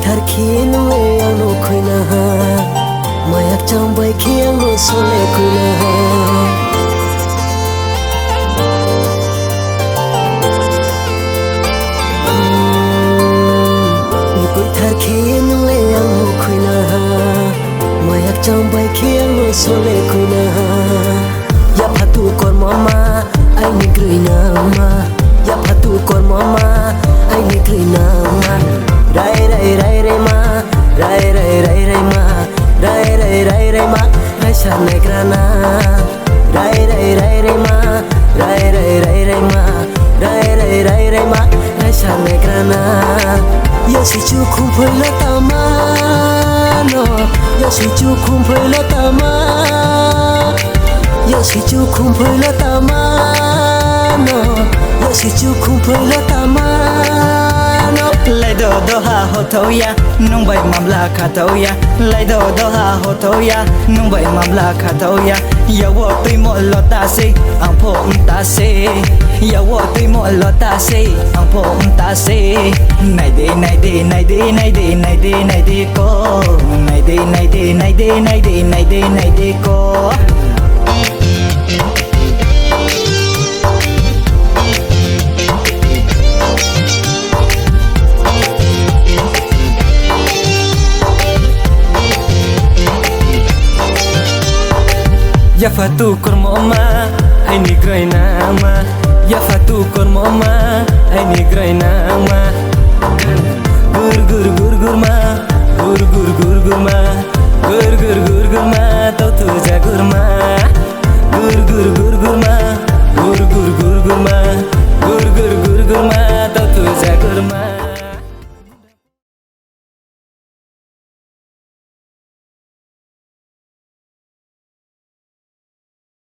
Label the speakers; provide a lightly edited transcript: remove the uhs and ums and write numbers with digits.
Speaker 1: thar khi nó lệ ang nó khơi na mayak trong bay khi ang nó so lệ khơi na thar khi nó lệ ang nó khơi na mayak trong bay khi ang nó so lệ khơi na ya phatu kon mama ai ni grei na ma ya phatu kon mama ai ni grei na ma rai rai rai rai ma rai rai rai rai ma rai rai rai rai ma rai sa ne grana rai rai rai rai ma rai rai rai rai ma rai rai rai rai ma rai sa ne grana ya si chu khum phơi la ta ma no ya si chu khum phơi la ta ma ya si chu khum phơi la ta ma no ya si chu khum phơi la ta ma no
Speaker 2: lại đồ ha hồ thâu ya nung bay mam la khát thâu ya lại đồ ha hồ thâu ya nung bay mam la khát thâu ya ya wo tui mo lo ta se ang pho ta se ya wo tui mo lo ta se ang pho ta se này đi này đi này đi này đi này đi này đi cô này đi này đi này đi này đi này đi này đi cô
Speaker 1: ya fatu kon mama ai ni grei na ma ya fatu kon mama ai ni grei na ma